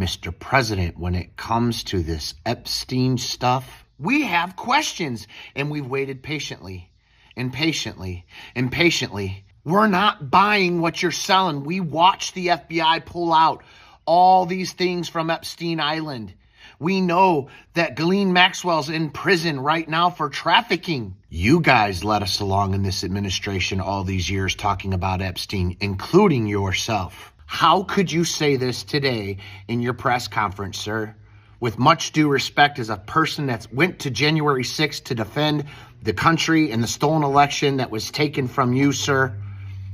Mr. President, when it comes to this Epstein stuff, we have questions, and we've waited patiently and patiently and patiently. We're not buying what you're selling. We watched the FBI pull out all these things from Epstein Island. We know that Ghislaine Maxwell's in prison right now for trafficking. You guys led us along in this administration all these years talking about Epstein, including yourself. How could you say this today in your press conference, sir? With much due respect, as a person that went to January 6th to defend the country and the stolen election that was taken from you, sir,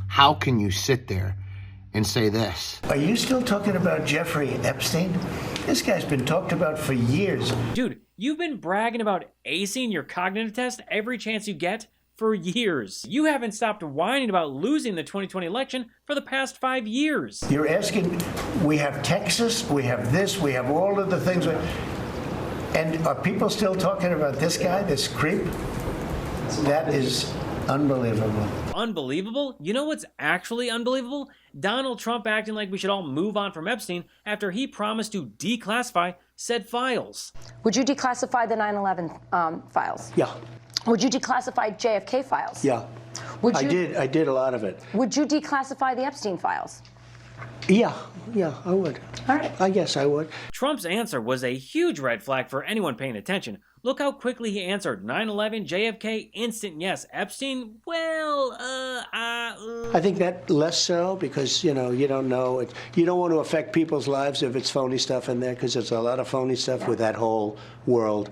how can you sit there and say this? Are you still talking about Jeffrey Epstein? This guy's been talked about for years. Dude, you've been bragging about acing your cognitive test every chance you get for years. You haven't stopped whining about losing the 2020 election for the past 5 years. You're asking, we have Texas, we have this, we have all of the things. And are people still talking about this guy, this creep? That is unbelievable. Unbelievable? You know what's actually unbelievable? Donald Trump acting like we should all move on from Epstein after he promised to declassify said files. Would you declassify the 9/11 files? Yeah. Would you declassify JFK files? Yeah. I did a lot of it. Would you declassify the Epstein files? Yeah, I would. All right. I guess I would. Trump's answer was a huge red flag for anyone paying attention. Look how quickly he answered 9/11, JFK, instant yes. Epstein, well, I think that less so because, you don't know. You don't want to affect people's lives if it's phony stuff in there because there's a lot of phony stuff with that whole world.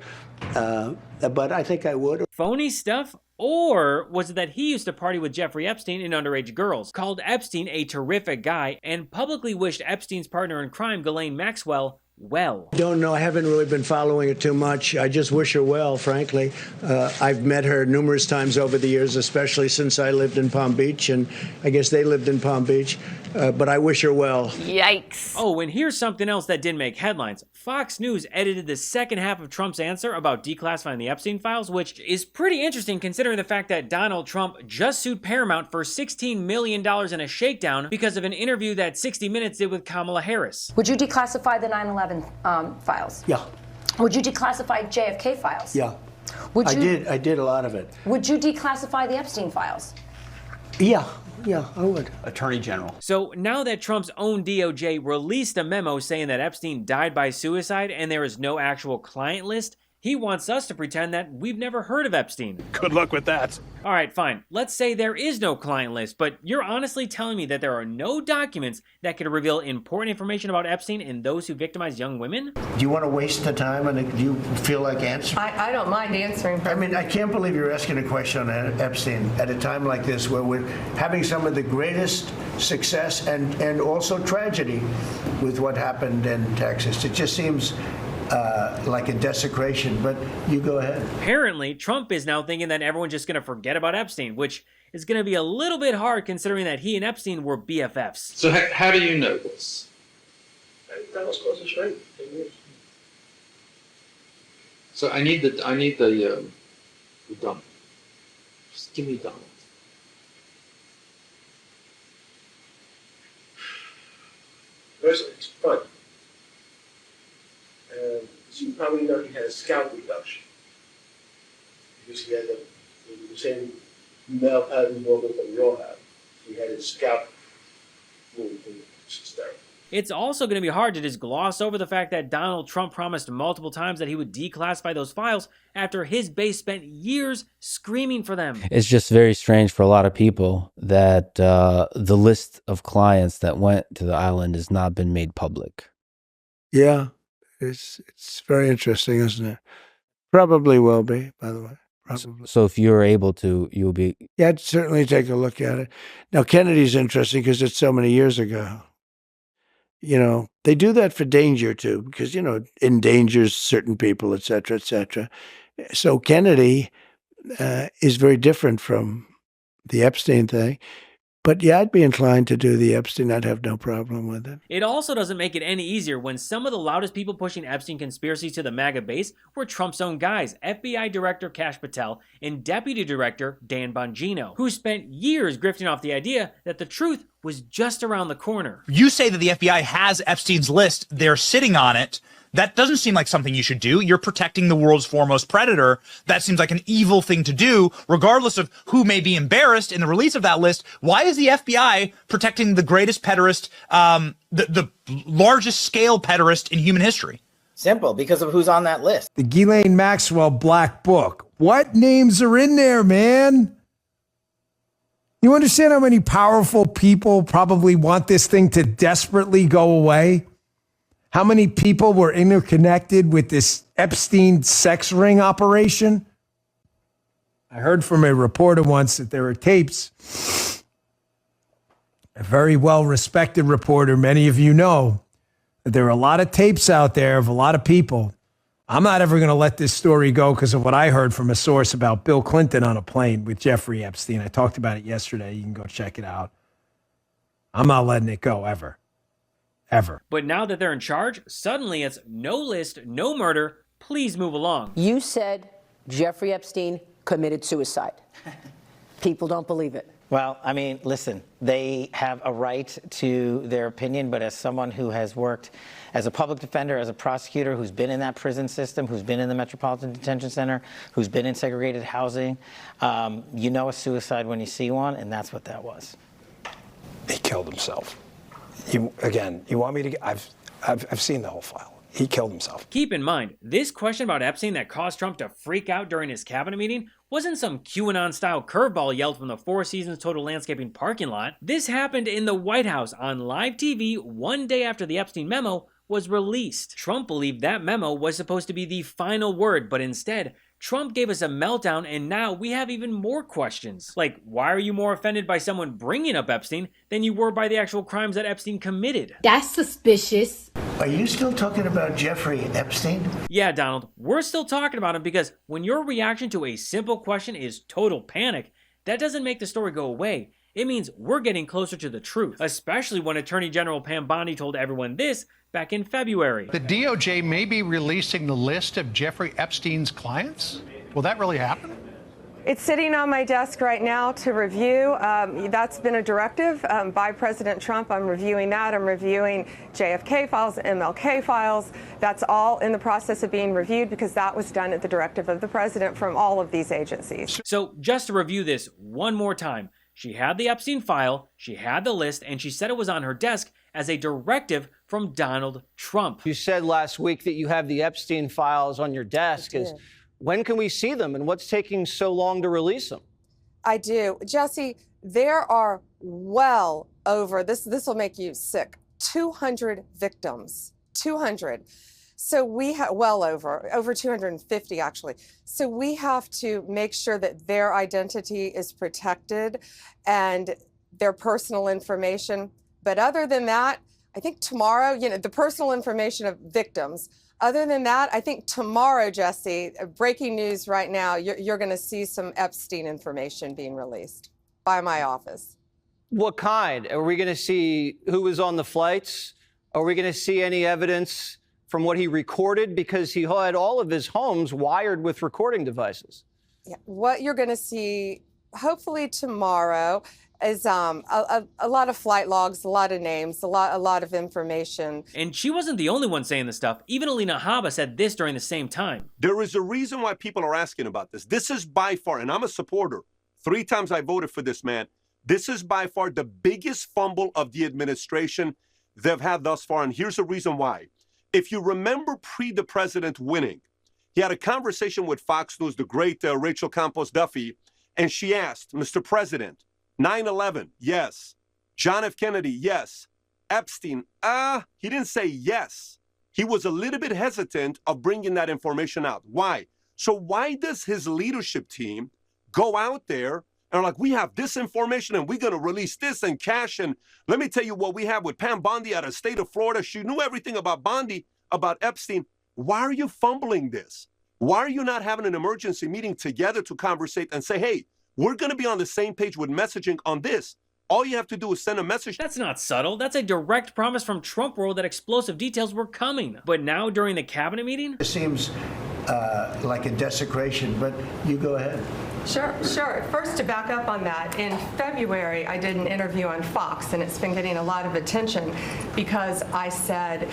But I think I would. Phony stuff? Or was it that he used to party with Jeffrey Epstein and underage girls, called Epstein a terrific guy, and publicly wished Epstein's partner in crime, Ghislaine Maxwell, well? Don't know. I haven't really been following it too much. I just wish her well, frankly. I've met her numerous times over the years, especially since I lived in Palm Beach, and I guess they lived in Palm Beach. But I wish her well. Yikes. Oh, and here's something else that didn't make headlines. Fox News edited the second half of Trump's answer about declassifying the Epstein files, which is pretty interesting considering the fact that Donald Trump just sued Paramount for $16 million in a shakedown because of an interview that 60 Minutes did with Kamala Harris. Would you declassify the 9/11 files? Yeah. Would you declassify JFK files? Yeah. Would you, I did a lot of it. Would you declassify the Epstein files? Yeah, I would. Attorney General. So now that Trump's own DOJ released a memo saying that Epstein died by suicide and there is no actual client list, he wants us to pretend that we've never heard of Epstein. Good luck with that. All right, fine. Let's say there is no client list, but you're honestly telling me that there are no documents that could reveal important information about Epstein and those who victimize young women? Do you want to waste the time and do you feel like answering? I don't mind answering. I mean, I can't believe you're asking a question on Epstein at a time like this where we're having some of the greatest success and also tragedy with what happened in Texas. It just seems like a desecration, but you go ahead. Apparently, Trump is now thinking that everyone's just going to forget about Epstein, which is going to be a little bit hard considering that he and Epstein were BFFs. So how do you know this? That was close to straight. So I need the dump. Just give me Donald. First, it's fun. So you probably know he had a scalp reduction because he had the same male pattern movement that we all have. He had his scalp moved from steroid. It's also going to be hard to just gloss over the fact that Donald Trump promised multiple times that he would declassify those files after his base spent years screaming for them. It's just very strange for a lot of people that the list of clients that went to the island has not been made public. Yeah. It's very interesting, isn't it? Probably will be, by the way. Probably. So if you're able to, you'll be... Yeah, I'd certainly take a look at it. Now, Kennedy's interesting because it's so many years ago. They do that for danger, too, because, endangers certain people, et cetera, et cetera. So Kennedy is very different from the Epstein thing. But yeah, I'd be inclined to do the Epstein. I'd have no problem with it. It also doesn't make it any easier when some of the loudest people pushing Epstein conspiracy to the MAGA base were Trump's own guys, FBI Director Kash Patel and Deputy Director Dan Bongino, who spent years grifting off the idea that the truth was just around the corner. You say that the FBI has Epstein's list, they're sitting on it. That doesn't seem like something you should do. You're protecting the world's foremost predator. That seems like an evil thing to do, regardless of who may be embarrassed in the release of that list. Why is the FBI protecting the greatest pederast, the largest scale pederast in human history? Simple, because of who's on that list. The Ghislaine Maxwell Black Book. What names are in there, man? You understand how many powerful people probably want this thing to desperately go away? How many people were interconnected with this Epstein sex ring operation? I heard from a reporter once that there were tapes. A very well-respected reporter, many of you know, that there are a lot of tapes out there of a lot of people. I'm not ever going to let this story go because of what I heard from a source about Bill Clinton on a plane with Jeffrey Epstein. I talked about it yesterday. You can go check it out. I'm not letting it go ever. Ever. But now that they're in charge, suddenly it's no list, no murder, please move along. You said Jeffrey Epstein committed suicide. People don't believe it. Well, I mean, listen, they have a right to their opinion, but as someone who has worked as a public defender, as a prosecutor, who's been in that prison system, who's been in the Metropolitan Detention Center, who's been in segregated housing, you know a suicide when you see one, and that's what that was. He killed himself. You want me to? I've seen the whole file. He killed himself. Keep in mind, this question about Epstein that caused Trump to freak out during his cabinet meeting wasn't some QAnon-style curveball yelled from the Four Seasons Total Landscaping parking lot. This happened in the White House on live TV one day after the Epstein memo was released. Trump believed that memo was supposed to be the final word, but instead, Trump gave us a meltdown, and now we have even more questions. Like, why are you more offended by someone bringing up Epstein than you were by the actual crimes that Epstein committed? That's suspicious. Are you still talking about Jeffrey Epstein? Yeah, Donald, we're still talking about him because when your reaction to a simple question is total panic, that doesn't make the story go away. It means we're getting closer to the truth, especially when Attorney General Pam Bondi told everyone this back in February. The DOJ may be releasing the list of Jeffrey Epstein's clients? Will that really happen? It's sitting on my desk right now to review. That's been a directive by President Trump. I'm reviewing that. I'm reviewing JFK files, MLK files. That's all in the process of being reviewed because that was done at the directive of the president from all of these agencies. So just to review this one more time, she had the Epstein file, she had the list, and she said it was on her desk as a directive from Donald Trump. You said last week that you have the Epstein files on your desk. When can we see them, and what's taking so long to release them? I do. Jesse, there are well over, this will make you sick, 200 victims. 200. So we have well over 250 actually. So we have to make sure that their identity is protected and their personal information. But other than that, I think tomorrow, the personal information of victims. Other than that, I think tomorrow, Jesse, breaking news right now, you're going to see some Epstein information being released by my office. What kind? Are we going to see who was on the flights? Are we going to see any evidence from what he recorded? Because he had all of his homes wired with recording devices. Yeah. What you're going to see, hopefully tomorrow, is a lot of flight logs, a lot of names, a lot of information. And she wasn't the only one saying this stuff. Even Alina Habba said this during the same time. There is a reason why people are asking about this. This is by far, and I'm a supporter. 3 times I voted for this man. This is by far the biggest fumble of the administration they've had thus far. And here's the reason why. If you remember the president winning, he had a conversation with Fox News, the great Rachel Campos Duffy, and she asked, Mr. President, 9/11, yes. John F. Kennedy, yes. Epstein, he didn't say yes. He was a little bit hesitant of bringing that information out. Why? So why does his leadership team go out there and are like, we have this information and we're going to release this and cash? And let me tell you what we have with Pam Bondi out of the state of Florida. She knew everything about Bondi, about Epstein. Why are you fumbling this? Why are you not having an emergency meeting together to conversate and say, hey, we're going to be on the same page with messaging on this? All you have to do is send a message. That's not subtle. That's a direct promise from Trump world that explosive details were coming. But now during the cabinet meeting? It seems like a desecration, but you go ahead. Sure. First, to back up on that, in February, I did an interview on Fox, and it's been getting a lot of attention because I said,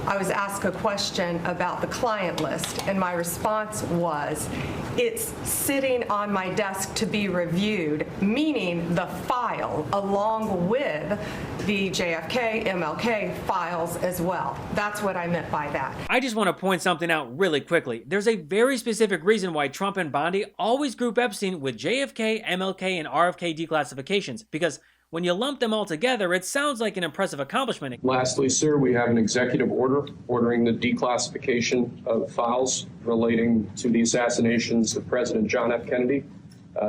I was asked a question about the client list, and my response was, it's sitting on my desk to be reviewed, meaning the file, along with the JFK, MLK files as well. That's what I meant by that. I just want to point something out really quickly. There's a very specific reason why Trump and Bondi always group Epstein with JFK, MLK, and RFK declassifications, because when you lump them all together, it sounds like an impressive accomplishment. Lastly, sir, we have an executive order ordering the declassification of files relating to the assassinations of President John F. Kennedy,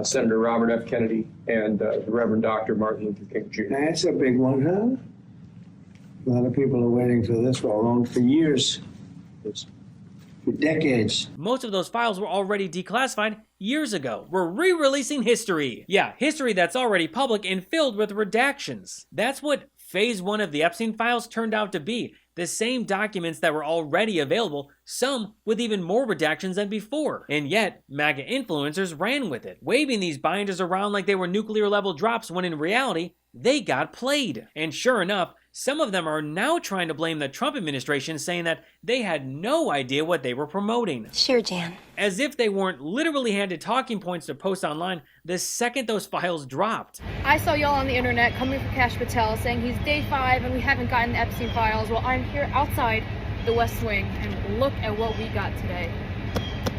Senator Robert F. Kennedy, and the Reverend Dr. Martin Luther King Jr. That's a big one, huh? A lot of people are waiting for this for years, for decades. Most of those files were already declassified years ago. We're re-releasing history. Yeah, history that's already public and filled with redactions. That's what phase 1 of the Epstein files turned out to be. The same documents that were already available, some with even more redactions than before. And yet, MAGA influencers ran with it, waving these binders around like they were nuclear-level drops when in reality, they got played. And sure enough, some of them are now trying to blame the Trump administration, saying that they had no idea what they were promoting. Sure, Jan. As if they weren't literally handed talking points to post online the second those files dropped. I saw y'all on the internet coming for Kash Patel saying he's day 5 and we haven't gotten the Epstein files. Well, I'm here outside the West Wing and look at what we got today.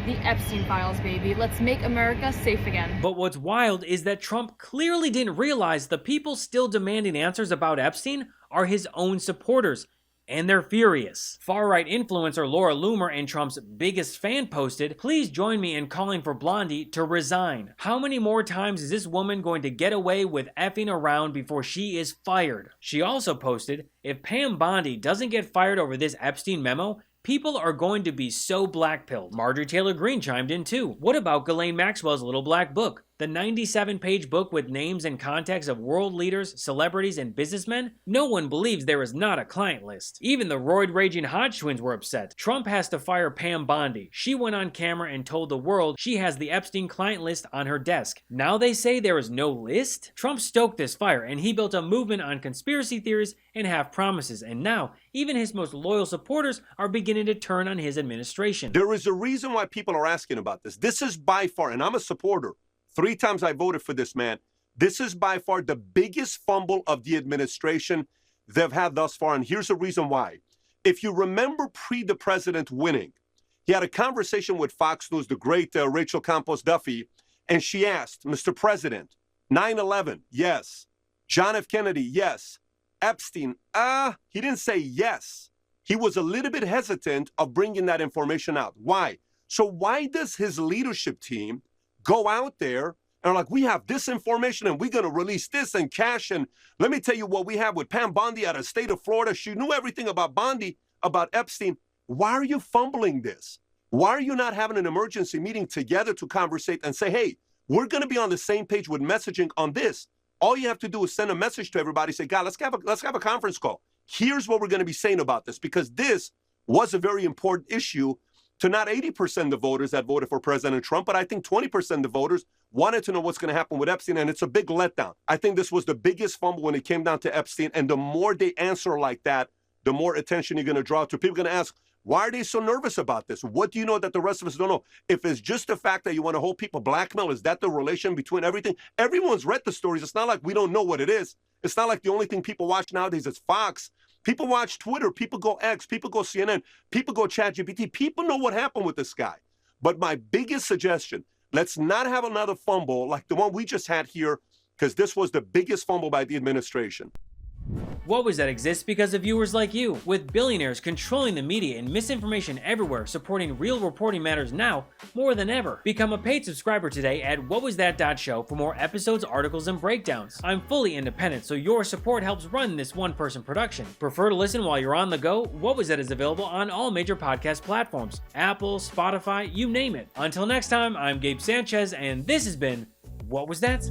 The Epstein files, baby. Let's make America safe again. But what's wild is that Trump clearly didn't realize the people still demanding answers about Epstein are his own supporters, and they're furious. Far-right influencer Laura Loomer and Trump's biggest fan posted, "Please join me in calling for Blondie to resign." How many more times is this woman going to get away with effing around before she is fired? She also posted, "If Pam Bondi doesn't get fired over this Epstein memo, people are going to be so blackpilled." Marjorie Taylor Greene chimed in too. What about Ghislaine Maxwell's Little Black Book? The 97-page book with names and contacts of world leaders, celebrities, and businessmen? No one believes there is not a client list. Even the roid-raging Hodge twins were upset. Trump has to fire Pam Bondi. She went on camera and told the world she has the Epstein client list on her desk. Now they say there is no list? Trump stoked this fire, and he built a movement on conspiracy theories and half promises, and now even his most loyal supporters are beginning to turn on his administration. There is a reason why people are asking about this. This is by far, and I'm a supporter, 3 times I voted for this man. This is by far the biggest fumble of the administration they've had thus far, and here's the reason why. If you remember the president winning, he had a conversation with Fox News, the great Rachel Campos Duffy, and she asked, "Mr. President, 9/11, yes. John F. Kennedy, yes. Epstein, he didn't say yes. He was a little bit hesitant of bringing that information out. Why? So why does his leadership team go out there and are like, we have this information and we're going to release this and Cash, and let me tell you what we have with Pam Bondi out of the state of Florida. She knew everything about Bondi, about Epstein. Why are you fumbling this? Why are you not having an emergency meeting together to conversate and say, hey, we're going to be on the same page with messaging on this? All you have to do is send a message to everybody, say, God, let's have a conference call. Here's what we're going to be saying about this, because this was a very important issue to not 80% of the voters that voted for President Trump, but I think 20% of the voters wanted to know what's going to happen with Epstein, and it's a big letdown. I think this was the biggest fumble when it came down to Epstein, and the more they answer like that, the more attention you're going to draw to. People are going to ask, why are they so nervous about this? What do you know that the rest of us don't know? If it's just the fact that you want to hold people blackmail, is that the relation between everything? Everyone's read the stories. It's not like we don't know what it is. It's not like the only thing people watch nowadays is Fox. People watch Twitter, people go X, people go CNN, people go ChatGPT. People know what happened with this guy. But my biggest suggestion, let's not have another fumble like the one we just had here, because this was the biggest fumble by the administration. What Was That exists because of viewers like you. With billionaires controlling the media and misinformation everywhere, supporting real reporting matters now more than ever. Become a paid subscriber today at whatwasthat.show for more episodes, articles, and breakdowns. I'm fully independent, so your support helps run this one-person production. Prefer to listen while you're on the go? What Was That is available on all major podcast platforms. Apple, Spotify, you name it. Until next time, I'm Gabe Sanchez, and this has been What Was That?